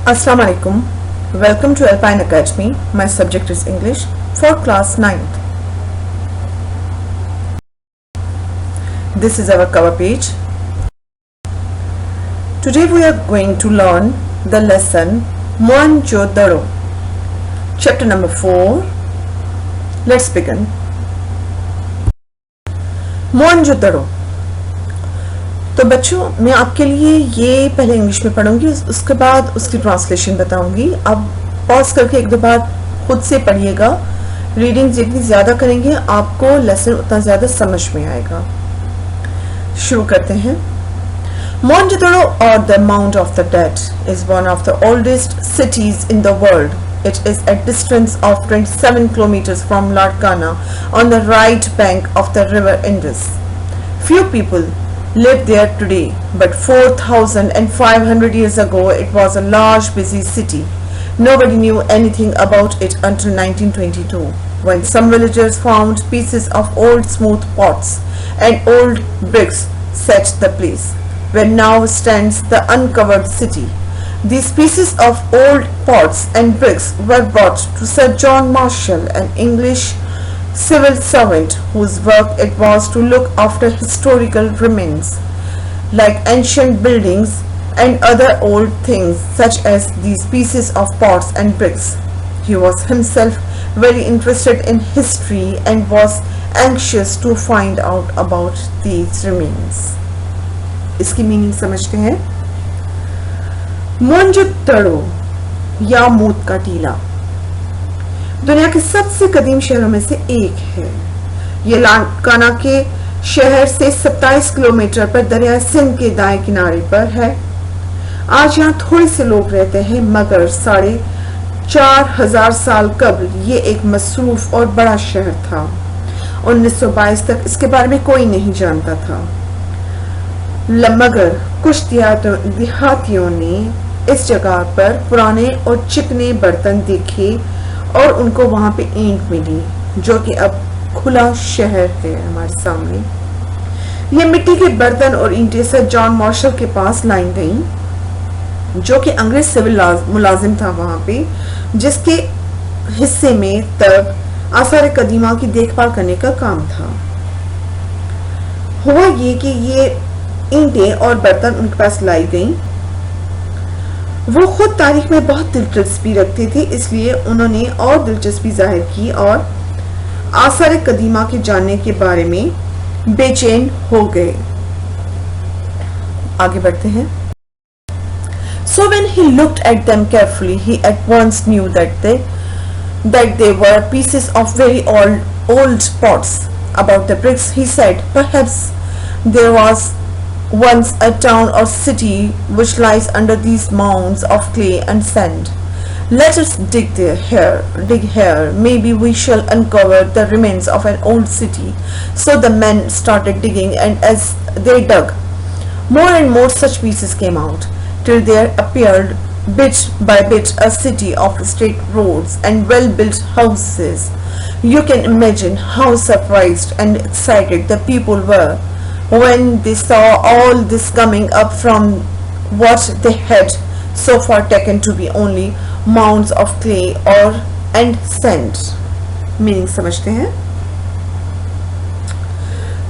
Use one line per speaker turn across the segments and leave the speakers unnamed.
Assalamu alaikum. Welcome to Alpine Academy. My subject is English for class 9th. This is our cover page. Today we are going to learn the lesson Mohenjo-daro. Chapter number 4. Let's begin. Mohenjo-daro. तो बच्चों मैं आपके लिए ये पहले English में पढ़ूंगी, उसके बाद उसकी ट्रांसलेशन बताऊंगी. अब पॉज करके एक दो बार खुद से पढ़िएगा. रीडिंग जितनी ज्यादा करेंगे आपको लेसन उतना ज्यादा समझ में आएगा. शुरू करते हैं. Mohenjo-daro or the Mound of the Dead is one of the oldest cities in the world. It is at distance of 27 kilometers from Larkana on the right bank of the river Indus. Few people live there today, but 4,500 years ago it was a large busy city. Nobody knew anything about it until 1922, when some villagers found pieces of old smooth pots and old bricks set the place where now stands the uncovered city. These pieces of old pots and bricks were brought to Sir John Marshall, an English civil servant whose work it was to look after historical remains like ancient buildings and other old things such as these pieces of pots and bricks. He was himself very interested in history and was anxious to find out about these remains. इसकी meaning समझते हैं. मोहनजोदड़ो या मूत का टीला दुनिया के सबसे कदीम शहरों में से एक है. ये लारकाना के शहर से 27 किलोमीटर पर दरिया सिंध के दाएं किनारे पर है. आज यहाँ थोड़े से लोग रहते हैं, मगर 4,500 साल कबल ये एक मसरूफ और बड़ा शहर था. 1922 तक इसके बारे में कोई नहीं जानता था, मगर कुछ देहातियों ने इस जगह पर पुराने और चिकने बर्तन देखे और उनको वहां पे ईंट मिली, जो कि अब खुला शहर है हमारे सामने. ये मिट्टी के बर्तन और ईंटें सर जॉन मार्शल के पास लाई गईं, जो कि अंग्रेज सिविल मुलाजिम था वहां पे, जिसके हिस्से में तब आसार कदीमा की देखभाल करने का काम था. हुआ ये कि ये ईंटें और बर्तन उनके पास लाई गईं. वो खुद तारीख में बहुत दिलचस्पी रखते थे, इसलिए उन्होंने और दिलचस्पी जाहिर की और आसार कदीमा के जानने के बारे में बेचैन हो गए. आगे बढ़ते हैं. So when he looked at them carefully, he at once knew that they were pieces of very old pots. About the bricks, he said, perhaps there was once a town or city which lies under these mounds of clay and sand. Let us dig here. Maybe we shall uncover the remains of an old city. So the men started digging, and as they dug, more and more such pieces came out, till there appeared bit by bit a city of straight roads and well-built houses. You can imagine how surprised and excited the people were when they saw all this coming up from what they had so far taken to be only mounds of clay and sand. Meaning समझते हैं.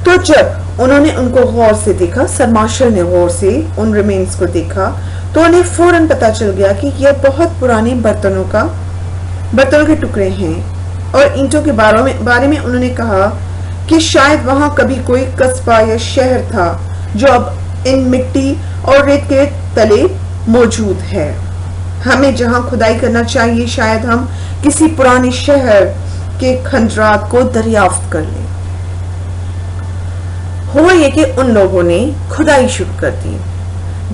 तो जब उन्होंने उनको गौर से देखा, sir martial ने गौर से उन रिमेन्स को देखा, तो उन्हें फौरन पता चल गया कि यह बहुत पुराने बर्तनों के टुकड़े हैं. और ईंटों के बारे में उन्होंने कहा कि शायद वहां कभी कोई कस्बा या शहर था जो अब इन मिट्टी और रेत के तले मौजूद है. हमें जहां खुदाई करना चाहिए, शायद हम किसी पुराने शहर के खंडरात को दरियाफ्त कर लें. हुआ ये कि उन लोगों ने खुदाई शुरू कर दी.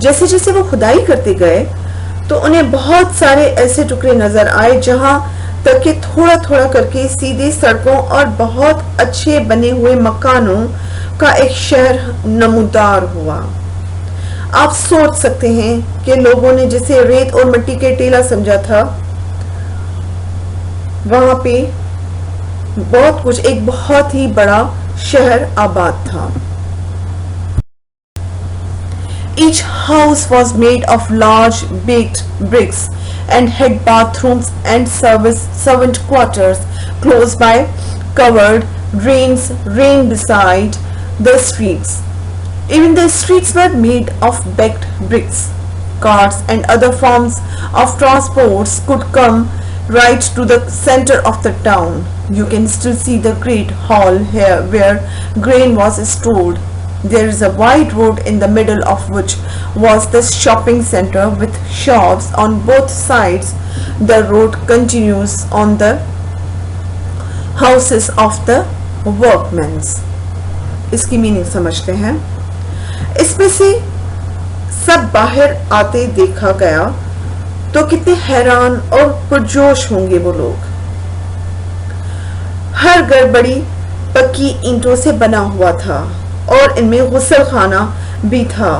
जैसे जैसे वो खुदाई करते गए तो उन्हें बहुत सारे ऐसे टुकड़े नजर आए जहां तक कि थोड़ा थोड़ा करके सीधे सड़कों और बहुत अच्छे बने हुए मकानों का एक शहर नमूदार हुआ. आप सोच सकते हैं कि लोगों ने जिसे रेत और मिट्टी के टीला समझा था, वहां पे एक बहुत ही बड़ा शहर आबाद था. Each house was made of large baked bricks and had bathrooms and servant quarters close by, covered drains ran beside the streets. Even the streets were made of baked bricks. Cars and other forms of transports could come right to the center of the town. You can still see the great hall here where grain was stored. There is a wide road in the middle of which was the shopping center with shops on both sides. The road continues on the houses of the workmen. इसकी meaning समझते हैं. इसमें से सब बाहर आते देखा गया तो कितने हैरान और पुरजोश होंगे वो लोग. हर घर बड़ी पक्की ईंटों से बना हुआ था और इनमें गुसल खाना भी था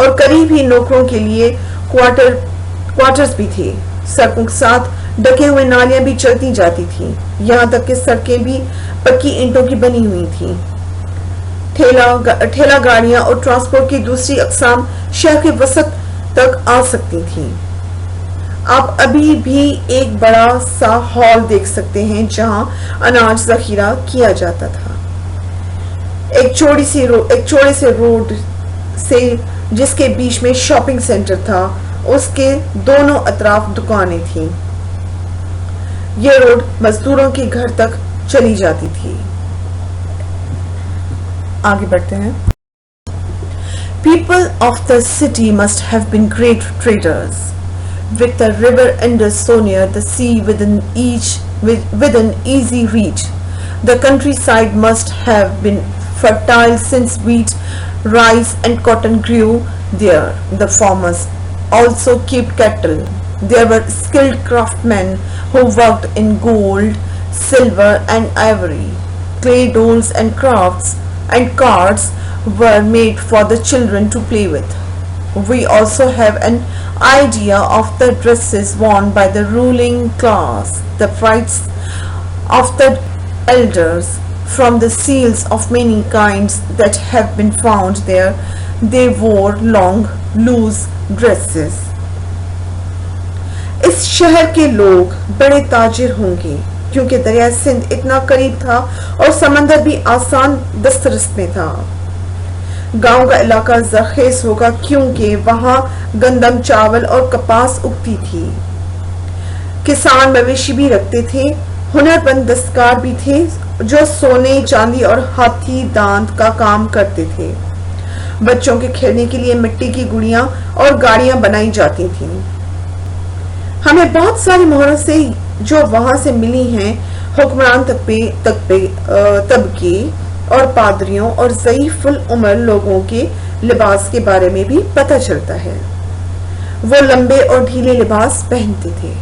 और करीब ही नौकरों के लिए क्वार्टर्स भी थे. सड़कों के साथ ढके हुए नालियां भी चलती जाती थी. यहाँ तक कि सड़कें भी पक्की ईंटों की बनी हुई थी. ठेला गाड़ियां और ट्रांसपोर्ट की दूसरी अकसाम शहर के वसत तक आ सकती थी. आप अभी भी एक बड़ा सा हॉल देख सकते हैं जहां अनाज जखीरा किया जाता था. एक चौड़े से रोड से जिसके बीच में शॉपिंग सेंटर था, उसके दोनों अतराफ दुकानें थीं. यह रोड मजदूरों के घर तक चली जाती थी. आगे बढ़ते हैं. People of the city must have been great traders. With the river Indus so near, the sea within easy reach, the countryside must have been fertile since wheat, rice and cotton grew there. The farmers also kept cattle. There were skilled craftsmen who worked in gold, silver and ivory. Clay dolls and crafts and cards were made for the children to play with. We also have an idea of the dresses worn by the ruling class, the frights of the elders. From the seals of many kinds that have been found there, they wore long, loose dresses. इस शहर के लोग बड़े ताजिर होंगे क्योंकि दरिया सिंध इतना करीब था और समंदर भी आसान दस्तरस में था. गांव का इलाका जरखेज होगा क्योंकि वहां गंदम, चावल और कपास उगती थी. किसान मवेशी भी रखते थे. हुनरमंद दस्तकार भी थे जो सोने, चांदी और हाथी दांत का काम करते थे. बच्चों के खेलने के लिए मिट्टी की गुड़ियां और गाड़ियां बनाई जाती थीं. हमें बहुत सारी मोहरों से जो वहां से मिली हैं हुक्मरान तबके और पादरियों और ज़ईफ़ुल उम्र लोगों के लिबास के बारे में भी पता चलता है. वो लंबे और ढीले लिबास पहनते थे.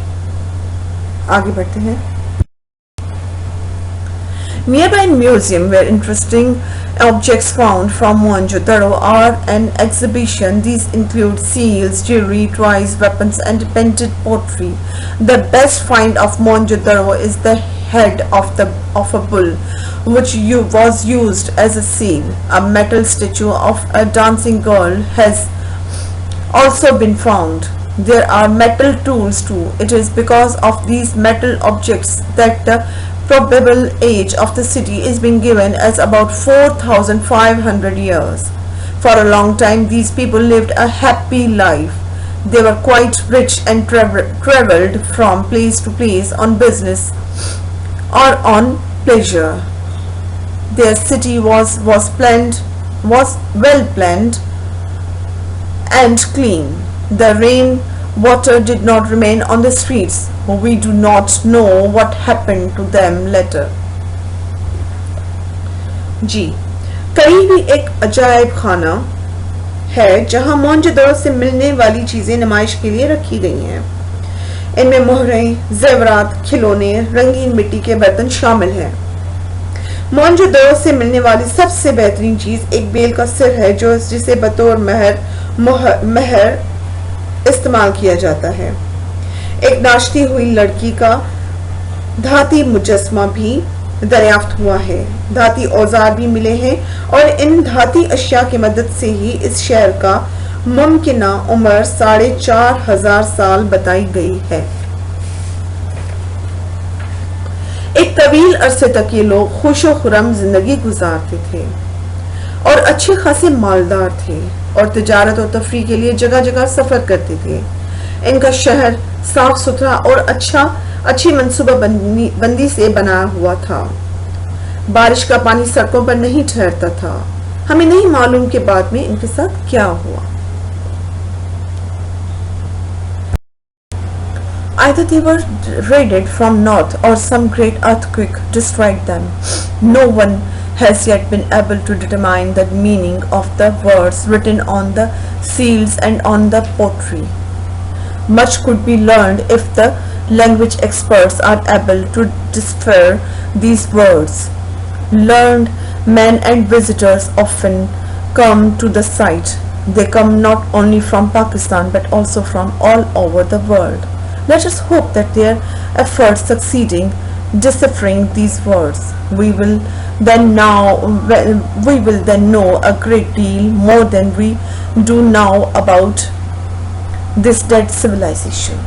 आगे बढ़ते हैं. Nearby museum where interesting objects found from Mohenjo-daro are an exhibition. These include seals, jewelry, toys, weapons and painted pottery. The best find of Mohenjo-daro is the head of a bull which was used as a seal. A metal statue of a dancing girl has also been found. There are metal tools too. It is because of these metal objects that the probable age of the city is being given as about 4,500 years. For a long time these people lived a happy life. They were quite rich and traveled from place to place on business or on pleasure. Their city was well planned and clean. The rain water did not remain on the streets. We do not know what happened to them later. जी, कहीं भी एक अजायब खाना है जहां मोहनजोदड़ो से मिलने वाली चीजें नुमाइश के लिए रखी गई हैं. इनमें मोहरें, जेवरात, खिलौने, रंगीन मिट्टी के बर्तन शामिल हैं. मोहनजोदड़ो से मिलने वाली सबसे बेहतरीन चीज एक बेल का सिर है जिसे बतौर महर इस्तेमाल किया जाता है. एक नाचती हुई लड़की का धाती मुजस्मा भी दरियाफ्त हुआ है. धाती औजार भी मिले हैं और इन धाती अशिया की मदद से ही इस शहर का मुमकिना उम्र 4,500 साल बताई गई है। एक तवील अरसे तक ये लोग खुशो खुरम जिंदगी गुजारते थे और अच्छे खासे मालदार थे और तिजारत और तफरी के लिए जगह जगह सफर करते थे। इनका शहर साफ सुथरा और अच्छी मंसूबा बंदी से बना हुआ था। बारिश का पानी सड़कों पर नहीं ठहरता था। हमें नहीं मालूम कि बाद में इनके साथ क्या हुआ। Either they were raided from north or some great earthquake destroyed them. No one has yet been able to determine the meaning of the words written on the seals and on the pottery. Much could be learned if the language experts are able to decipher these words. Learned men and visitors often come to the site. They come not only from Pakistan but also from all over the world. Let us hope that their efforts succeeding deciphering these words. We will then know a great deal more than we do now about this dead civilization.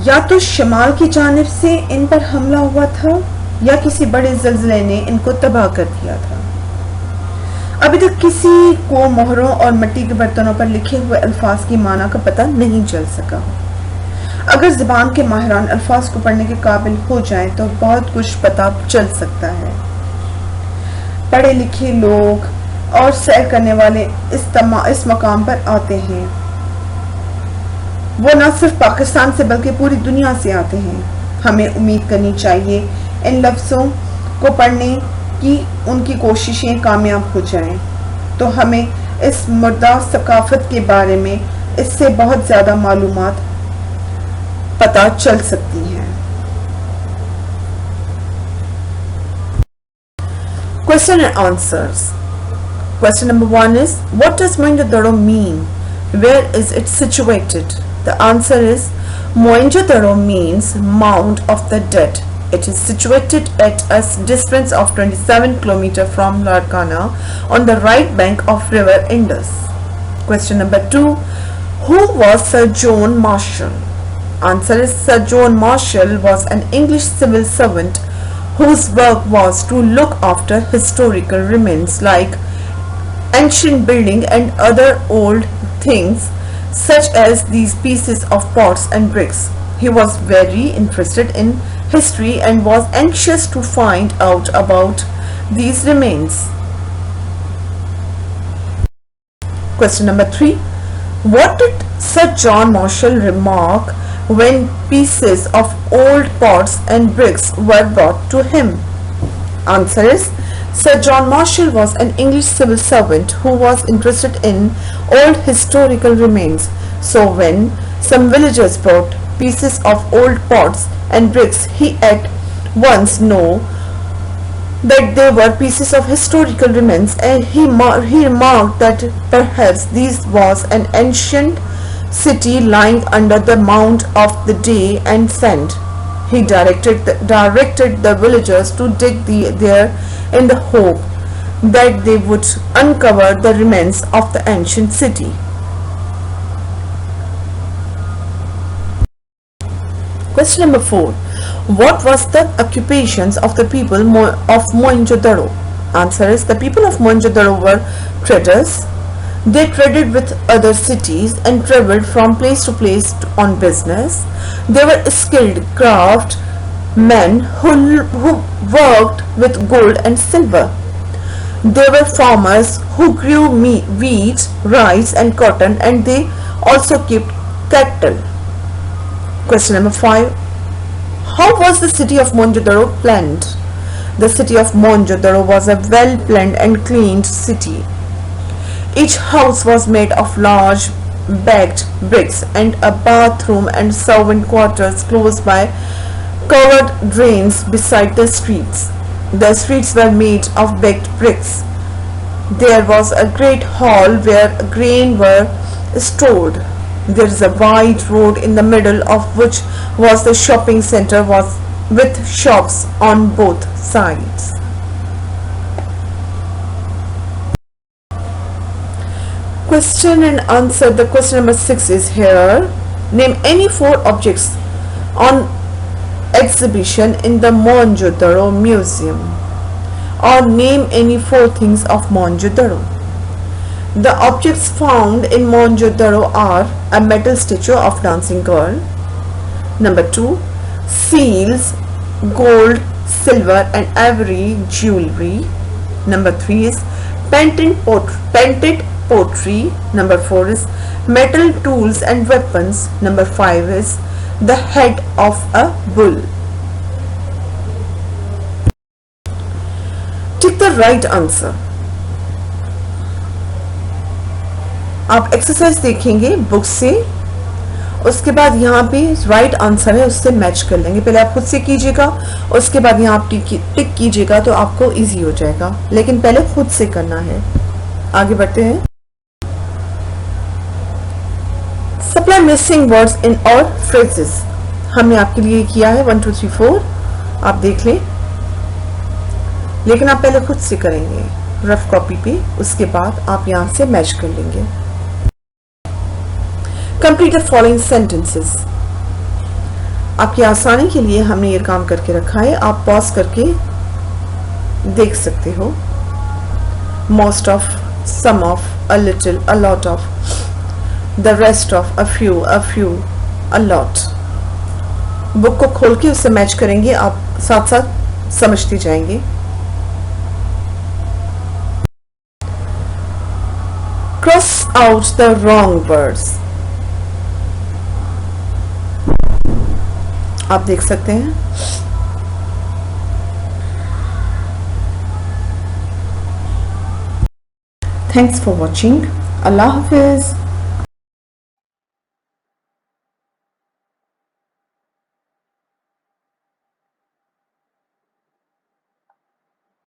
या तो शमाल की जानिब से इन पर हमला हुआ था या किसी बड़े ज़लज़ले ने इनको तबाह कर दिया था। अभी तक किसी को मोहरों और मिट्टी के बर्तनों पर लिखे हुए अल्फाज की माना का पता नहीं चल सका। अगर ज़बान के माहिरान अल्फाज को पढ़ने के काबिल हो जाएं तो बहुत कुछ पता चल सकता है। पढ़े लिखे लोग और सैर करने वाले इस मकाम पर आते हैं। वो न सिर्फ पाकिस्तान से बल्कि पूरी दुनिया से आते हैं। हमें उम्मीद करनी चाहिए इन लफ्ज़ों को पढ़ने कि उनकी कोशिशें कामयाब हो जाएं, तो हमें इस मुर्दा सकाफत के बारे में इससे बहुत ज़्यादा मालूमात पता चल सकती हैं। Question and answers. Question number 1 is, what does Mohenjo-daro mean? Where is it situated? The answer is, Mohenjo-daro means mound of the dead. It is situated at a distance of 27 km from Larkana on the right bank of river Indus. Question number 2. Who was Sir John Marshall? Answer is, Sir John Marshall was an English civil servant whose work was to look after historical remains like ancient building and other old things such as these pieces of pots and bricks. He was very interested in history and was anxious to find out about these remains. Question number 3. What did Sir John Marshall remark when pieces of old pots and bricks were brought to him? Answer is, Sir John Marshall was an English civil servant who was interested in old historical remains. So when some villagers brought pieces of old pots and bricks, he at once knew that they were pieces of historical remains, and he remarked that perhaps this was an ancient city lying under the Mount of the Day and Sand. He directed the villagers to dig there in the hope that they would uncover the remains of the ancient city. Question number 4. What was the occupations of the people of Mohenjo-daro? Answer is, the people of Mohenjo-daro were traders. They traded with other cities and traveled from place to place on business. They were skilled craft men who worked with gold and silver. They were farmers who grew wheat, rice and cotton, and they also kept cattle. Question number 5. How was the city of Mohenjo-daro planned? The city of Mohenjo-daro was a well-planned and cleaned city. Each house was made of large baked bricks, and a bathroom and servant quarters close by covered drains beside the streets. The streets were made of baked bricks. There was a great hall where grain were stored. There is a wide road in the middle of which was the shopping center with shops on both sides. question and answer. The question number 6 is here. Name any 4 objects on exhibition in the Mohenjo-daro Museum, or name any 4 things of Mohenjo-daro. The objects found in Mohenjo-daro are a metal statue of dancing girl. Number 2, seals, gold, silver and ivory jewelry. Number 3 is painted pottery. Number 4 is metal tools and weapons. Number 5 is the head of a bull. Take the right answer. आप exercise देखेंगे book से, उसके बाद यहाँ पे right answer है उससे match कर लेंगे. पहले आप खुद से कीजिएगा, उसके बाद यहाँ आप टिक कीजिएगा तो आपको इजी हो जाएगा, लेकिन पहले खुद से करना है. आगे बढ़ते हैं. सप्लाई मिसिंग वर्ड्स इन और फ्रेजेस. हमने आपके लिए किया है 1 2 3 4, आप देख लें, लेकिन आप पहले खुद से करेंगे रफ कॉपी पे, उसके बाद आप यहाँ से मैच कर लेंगे. Complete the following sentences. आपकी आसानी के लिए हमने ये काम करके रखा है, आप पॉज करके देख सकते हो. Most of, some of, a little, a lot of, the rest of, a few, a lot. Book को खोल के उससे मैच करेंगे, आप साथ साथ समझते जाएंगे. Cross out the wrong words. आप देख सकते हैं. Thanks for watching. Allah Hafiz.